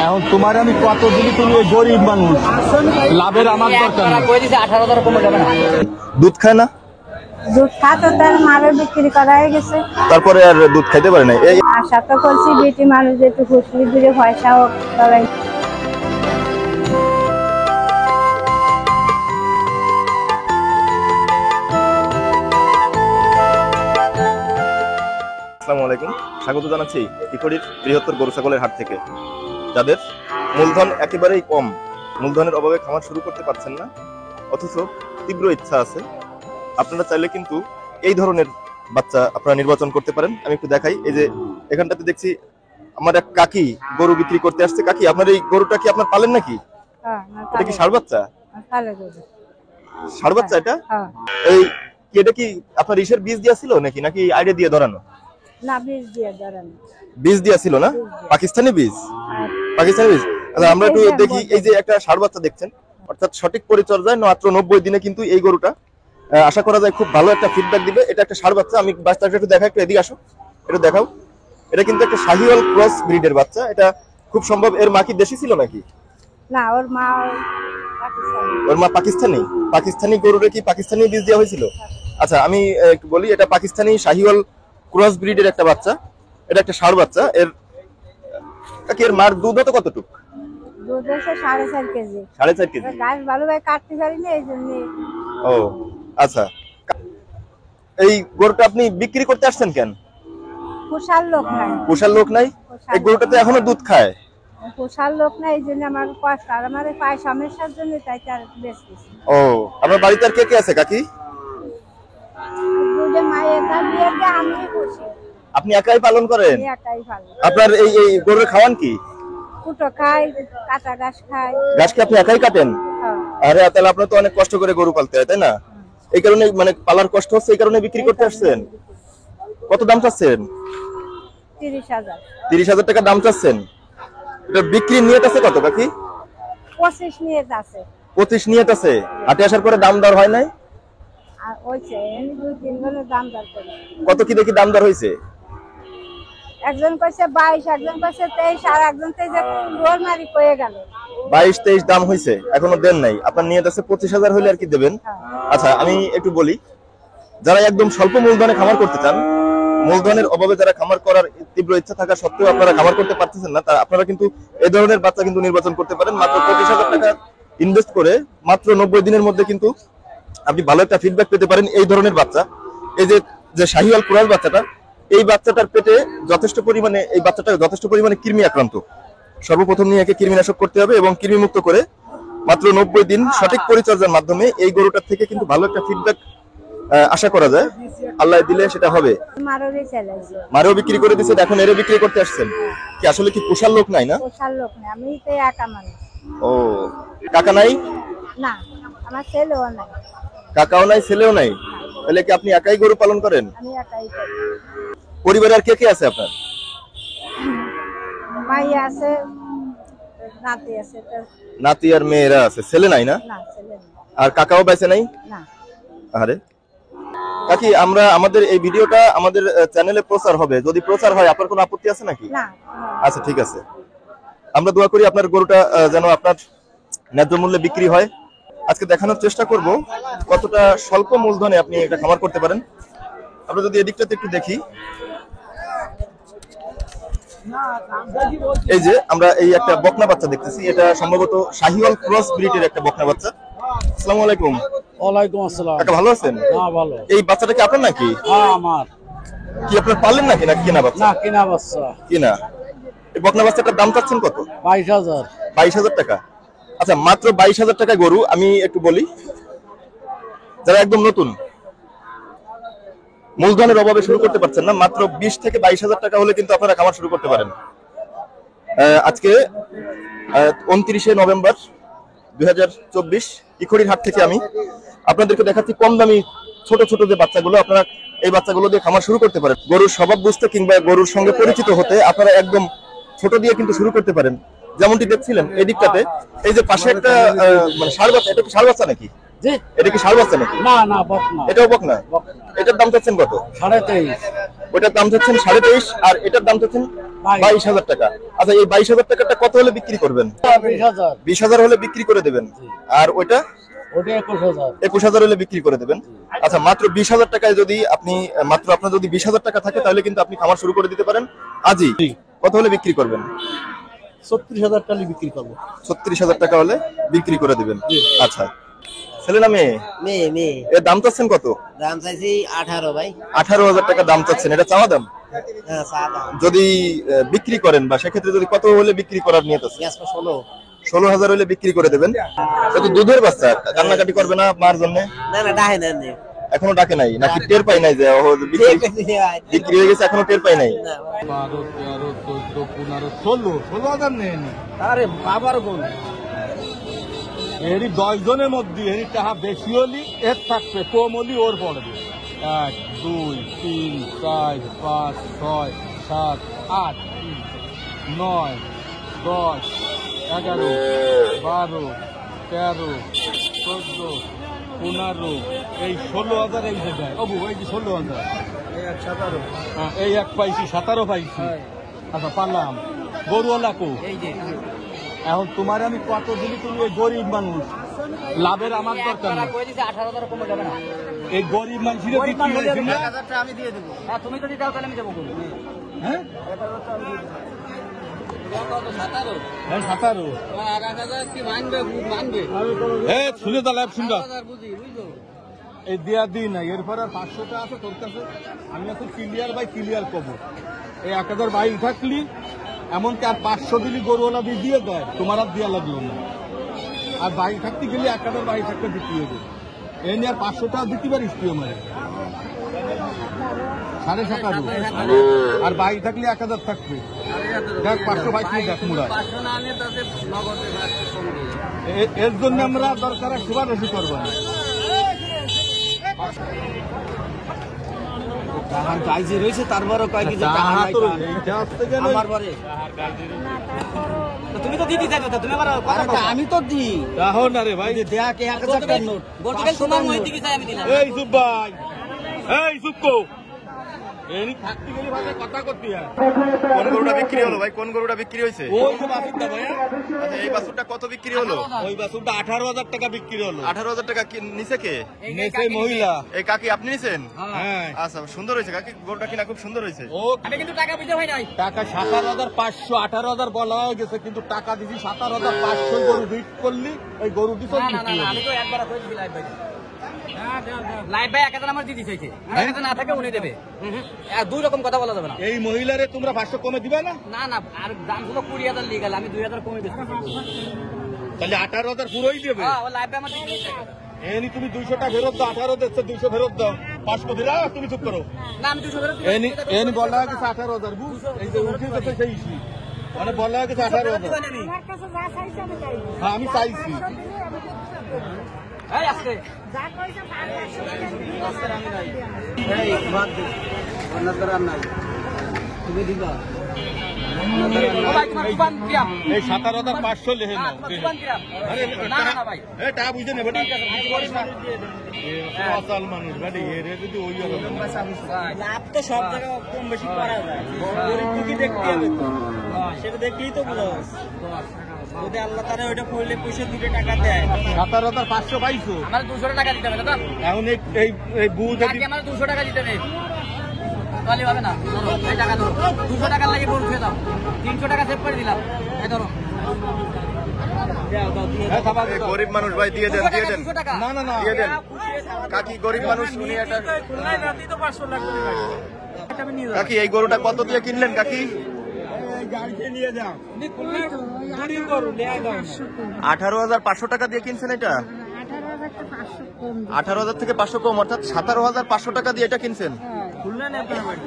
এখন তোমার আমি কত দিলি, তুমি গরিব মানুষ, লাভের আমার দরকার নেই। 18,000 কমে যাবে না। দুধ খায় না? দুধ খাতো, তার মারে বিক্রি করা হয়ে গেছে। তারপরে আর দুধ খাইতে পারে না। এই আশা তো করছি বেটি মানুষ একটু খুশি দূরে পয়সা হোক সবাই। আসসালামু আলাইকুম, স্বাগত জানাচ্ছি ইকড়ির বৃহত্তর গরু ছাগলের হাট থেকে। যাদের মূলধন একেবারেই কম, মূলধনের অভাবে খামার শুরু করতে পারছেন না, অথচ তীব্র ইচ্ছা আছে, আপনারা চাইলে কিন্তু এই ধরনের বাচ্চা আপনারা নির্বাচন করতে পারেন। আমি একটু দেখাই। এই যে এখানটাতে দেখছি আমার এক কাকি গরু বিক্রি করতে আসছে। কাকি, আপনার এই গরুটা কি আপনার পালেন নাকি? এটা কি ষাঁড় বাচ্চা? ষাঁড় বাচ্চা এটা? এই এটা কি আপনার ইসের বীজ দিয়া ছিল নাকি, নাকি আইডিয়া দিয়ে ধরানো? না, বীজ দিয়ে ধরানো। বীজ দিয়া ছিল না? পাকিস্তানি বীজ? পাকিস্তানি বীজ। আচ্ছা, আমরা একটু দেখি। এই যে একটা ষাঁড় বাচ্চা দেখছেন, অর্থাৎ সঠিক পরিচর্যায় মাত্র 90 দিনে কিন্তু এই গরুটা আশা করা যায় খুব ভালো একটা ফিডব্যাক দিবে। এটা একটা ষাঁড় বাচ্চা। আমি বাচ্চাটা একটু দেখাই, একটু এদিকে আসো, এটা দেখাও। এটা কিন্তু একটা শাহিওয়াল ক্রস ব্রিডের বাচ্চা। এটা খুব সম্ভব এর মা কি দেশি ছিল নাকি? না, ওর মা পাকিস্তানি। ওর মা পাকিস্তানি? পাকিস্তানি গরুরে কি পাকিস্তানি বীজ দেওয়া হয়েছিল? আচ্ছা, আমি একটু বলি, এটা পাকিস্তানি শাহিওয়াল ক্রস ব্রিডের একটা বাচ্চা। এটা একটা ষাঁড় বাচ্চা। এর মার দুধ হতো কতটুক? দুধ হচ্ছে 4.5 কেজি। 4.5 কেজি। গাছ ভালোভাবে কাটতে পারি না, এই জন্য। ও আচ্ছা, এই গরুটা আপনি বিক্রি করতে আসছেন কেন? পোষার লোক নাই। পোষার লোক নাই? এই গরুটাতে এখনো দুধ খায়? পোষার লোক নাই, এই জন্য আমার কষ্ট। আর আমার পায়ে সমস্যার জন্য তাই তার বেচতেছি। ও, আপনার বাড়িতে আর কে কে আছে কাকি? দুধে মায়ের দাম দিয়ে আমি বসি। আপনি একাই পালন করেন? আমি একাই ভালো। আপনার এই গরুর খাওয়ান কি? কুটো খাই, কাঁচা ঘাস খাই। ঘাস কি আপনি একাই কাটেন? আরে তাহলে আপনার তো অনেক কষ্ট করে গরু পালতে হয়, তাই না? এই কারণে মানে পালার কষ্ট হচ্ছে, এই কারণে বিক্রি করতে আসছেন। কত দাম চাচ্ছেন? 30,000। 30,000 টাকা দাম চাচ্ছেন। এটা বিক্রি নিয়ত আছে কত কাকি? 25 নিয়ে আছে। 25 নিয়ত আছে। হাটে আসার পরে দাম দর হয় নাই? আর ওইছে এমনি 2-3 জনের দাম দর করে। কত কি দেখি দাম দর হয়েছে? একজন কইছে 22, একজন কইছে 23, আর একজন তো যে রোল মারি কয়ে গেল। 22-23 দাম হয়েছে, এখনো দেন নাই। আপনার নিয়ত আছে 25,000 হলে আর কি দেবেন। আচ্ছা, আমি একটু বলি, যারা একদম স্বল্প মূলধনে খামার করতে চান, মূলধনের অভাবে যারা খামার করার তীব্র ইচ্ছা থাকা সত্ত্বেও আপনারা খামার করতে পারতেছেন না, আপনারা কিন্তু এই ধরনের বাচ্চা কিন্তু নির্বাচন করতে পারেন। মাত্র 25,000 টাকা ইনভেস্ট করে মাত্র 90 দিনের মধ্যে কিন্তু আপনি ভালো একটা ফিডব্যাক পেতে পারেন। এই ধরনের বাচ্চা, এই যে শাহিওয়াল ক্রস বাচ্চাটা, এই বাচ্চাটার পেটে যথেষ্ট পরিমাণে কৃমি আক্রান্ত। সর্বপ্রথম নিয়ে একে কৃমিনাশক করতে হবে এবং কৃমিমুক্ত করে মাত্র 90 দিন সঠিক পরিচর্যার মাধ্যমে এই গরুটার থেকে কিন্তু ভালো একটা ফিডব্যাক আশা করা যায়। আল্লাহ দিলে সেটা হবে। মারও বিক্রি করে দিয়েছে, এখন এরও বিক্রি করতে আসছেন কি? আসলে কি পোষার লোক নাই? না, পোষার লোক নাই, আমি তো একা মানুষ। ও, কাকা নাই? না, আমার ছেলেও নাই। কাকাও নাই, ছেলেও নাই? তাহলে কি আপনি একাই গরু পালন করেন? আমি একাই করি। পরিবারে আর কে কে আছে আপনার? মাইয়া আছে, নাতি আছে। নাতি আর মেয়েরা আছে, ছেলে নাই? না, না, ছেলে নেই। আর কাকাও বেঁচে নাই? না। আরে কাকি, আমাদের এই ভিডিওটা আমাদের চ্যানেলে প্রচার হবে, যদি প্রচার হয় আপনার কোনো আপত্তি আছে নাকি? না। আচ্ছা, ঠিক আছে। আমরা দোয়া করি আপনার গরুটা যেন আপনার ন্যায্য মূল্যে বিক্রি হয়। আজকে দেখানোর চেষ্টা করব কতটা স্বল্প মূলধনে আপনি এটা খামার করতে পারেন। আমরা যদি এদিকটাতে একটু দেখি, এই যে আমরা এই একটা বকনা বাচ্চা দেখতেছি, এটা সম্ভবত শাহিওয়াল ক্রস ব্রিডের একটা বকনা বাচ্চা। আসসালামু আলাইকুম। ওয়ালাইকুম আসসালাম। কাকা ভালো আছেন? হ্যাঁ, ভালো। এই বাচ্চাটা কি আপনার নাকি? হ্যাঁ, আমার। কি আপনার পাললেন নাকি, না কিনা বাচ্চা? না, কিনা বাচ্চা। কিনা। এই বকনা বাচ্চাটার দাম চাচ্ছেন কত? 22,000। 22,000 টাকা। আচ্ছা, মাত্র 22,000 টাকা গরু। আমি একটু বলি, যারা একদম নতুন মূলধনের অভাবে শুরু করতে পারছেন না, মাত্র 20 থেকে 22,000 টাকা হলে কিন্তু আপনারা খামার শুরু করতে পারেন। আজকে 29শে নভেম্বর 2024 ইকড়ির হাট থেকে আমি আপনাদেরকে দেখাচ্ছি কম দামি ছোট ছোট যে বাচ্চাগুলো, আপনারা এই বাচ্চাগুলো দিয়ে খামার শুরু করতে পারেন। গরুর স্বভাব বুঝতে কিংবা গরুর সঙ্গে পরিচিত হতে আপনারা একদম ছোট দিয়ে কিন্তু শুরু করতে পারেন। যেমনটি দেখছিলেন এদিকটাতে, এই যে পাশে একটা মানে ষাঁড় বাচ্চা, এটা কি ষাঁড় বাচ্চা নাকি? জি। এটা কি ষাঁড় বাচ্চা নাকি? না, না, বকনা। এটাও বকনা? এটার দাম চাচ্ছেন কত? 23.5। ওটার দাম চাচ্ছেন 23.5 আর এটার দাম চাচ্ছেন 22,000 টাকা। আচ্ছা, এই 22,000 টাকাটা কত হলে বিক্রি করবেন? 20,000 20,000 হলে বিক্রি করে দেবেন। আর ওইটা ওটা 21,000 21,000 হলে বিক্রি করে দেবেন। আচ্ছা, মাত্র 20,000 টাকায় যদি আপনি আপনার যদি 20,000 টাকা থাকে তাহলে কিন্তু আপনি খামার শুরু করে দিতে পারেন আজই। কত হলে বিক্রি করবেন? 36,000 টাকা বিক্রি করবো। 36,000 টাকা হলে বিক্রি করে দিবেন। আচ্ছা, ছেলে না মেয়ে? মেয়ে এর দাম চাচ্ছেন কত? দাম চাইছি 18 ভাই। 18,000 টাকা দাম চাচ্ছেন, এটা চাওয়া দাম? হ্যাঁ, সাদা যদি বিক্রি করেন বা সেক্ষেত্রে যদি কত হলে বিক্রি করার নিয়ত আছে? 16। 16,000 হলে বিক্রি করে দেবেন। এটা তো দুধের বাচ্চা, কান্নাকাটি করবে না মার জন্য? না ডাহে না এখনো ডাকে নাই নাকি টের পাই নাই যে বিক্রি হয়ে গেছে, এখনো টের পাই নাই? 12, 13, 14, 15, 16,000 নেন। আরে বাবার গোল এরই 10 জনের মধ্যে এরই টাকা বেশি হলি এর থাকবে, কম হলি ওর পড়বে। 1, 2, 3, 4, 5, 6, 7, 8, 9, 10, 11, 12, 13, 14, 15, এই 16,000 এই যে দেয় অবু, এই যে 16,000, এই এক পাইছি 17 পাইছি। আচ্ছা পারলাম, গরুওয়ালা কো এখন তোমার আমি কত দিলি, তুমি ওই গরিব মানুষ, লাভের আমার দরকার না। এই গরিব মানুষের আমি দিয়ে দেবো। তুমি যদি দাও তাহলে আমি দেবো। হ্যাঁ 17 শুনে তাহলে শুনবা এই দেয়া দিই না, এরপর আর 500টা আছে তোর কাছে, আমি এখন ক্লিয়ার বাই ক্লিয়ার করবো। এই 1,000 বাইর থাকলি এমনকি আর 500 দিলি গরুওয়ালা দিয়ে দেয়, তোমার আর দেওয়া লাগলো না। আর বাড়ি থাকতে গেলে 1,000 বাড়ি থাকতে বিক্রি হবে, এই নিয়ে আর 500 টাকা দিতে পারিস তুই আমার 17.5, আর বাড়ি থাকলে 1,000 থাকবে। দেখ 500 বাইক নিয়ে দেখ মুড়া, এর জন্য আমরা দরকার সেবা বেশি করবো না। রয়েছে তারপরও কয় কিছু তুমি তো দিদি যাবে, তুমি আবার আমি তো দিই রাহো না রে ভাই, দেখ 1,000 টাকার নোট তোমার মই দিকে চাই আমি দিলাম। এই চুপ ভাই, এই চুপ কো, এই থাকতে গেলে ভাই কথা করতে হয়। কোন গরুটা বিক্রি হলো ভাই? কোন গরুটা বিক্রি হয়েছে? ওই যে বাছুরটা ভাই, আচ্ছা, এই বাছুরটা কত বিক্রি হলো? ওই বাছুরটা 18,000 টাকা বিক্রি হলো। 18,000 টাকা নিচে কে? নেছে মহিলা। এই কাকি আপনি নিছেন? হ্যাঁ। আচ্ছা, সুন্দর হয়েছে কাকি, গরুটা কিনা খুব সুন্দর হয়েছে। ও আমি কিন্তু টাকা বুঝে হয় নাই, টাকা 17,500, 18,000 বলা হয়ে গেছে, কিন্তু টাকা দিছি 17,500। গরু বিট করলি ওই গরু দিছ বিক্রি হবে। আমি তো একবার কইছি লাইভ ভাই, লাইভ ভাই 1,000 আমার দিদি চাইছে, 1,000 না থাকে উনি দেবে। দুই রকম কথা বলা যাবে না। এই মহিলারে তোমরা 500 কমে দিবা না? না না, আর দাম ছিল 20,000 লিগাল, আমি 2,000 কমে দিচ্ছি। তাহলে 18,000 পুরোই দেবে। হ্যাঁ, ও লাইভ ভাই আমার দিদি চাইছে। এনি তুমি 200 টাকা ফেরত দাও, 18 দিচ্ছে 200 ফেরত দাও, 500 দিলা তুমি চুপ করো। না আমি 200 ফেরত এনি এনি বলা গেছে 18,000 বুঝ, এই যে উঠে গেছে সেই মানে বলা গেছে 18,000। আমার কাছে যা চাইছে আমি চাইছি। হ্যাঁ আমি চাইছি। এই আস্তে যা কইছে তার 500 টাকা দিয়ে আমি নাই, এই বাদ দে, অন্য করার নাই, তুমি দিবা। ও ভাই তোমার দোকান কিরাম? এই 17,500 লেহে নাও। তোমার দোকান কিরাম? আরে না না ভাই, এই টাকা বুঝে নেবে ঠিক আছে, অসাল মানুষ ভাই, এর যদি ওই হবে লাভ তো সব জায়গায় কম বেশি করা যায়, গরিব দুঃখী দেখতে হবে তো, সেটা দেখলেই তো বোঝা যাচ্ছে। যদি আল্লাহ তারা ওইটা করলে পয়সা দিলে টাকা দেয়। 17,500 পাইছো, আমার 200 টাকা দিতে হবে না? এখন এই বুঝ আমার 200 টাকা দিতে হবে, তাহলে হবে না। ধরো এই টাকা ধরো, 200 টাকার লাগে গরু খেয়ে দাও, 300 টাকা সেভ করে দিলাম, এই ধরো। এই গরিব মানুষ ভাই, দিয়ে দেন, দিয়ে দেন। 200 টাকা না না না দিয়ে দেন কাকি, গরিব মানুষ উনি। একটা কাকি, এই গরুটা কত দিয়ে কিনলেন কাকি? গাড়িতে নিয়ে যাও, 18,500 টাকা দিয়ে কিনছেন এটা? 18,000 থেকে 500 কম, অর্থাৎ 17,500 টাকা দিয়ে এটা কিনছেন। খুলনা নেই আপনার বাড়ি।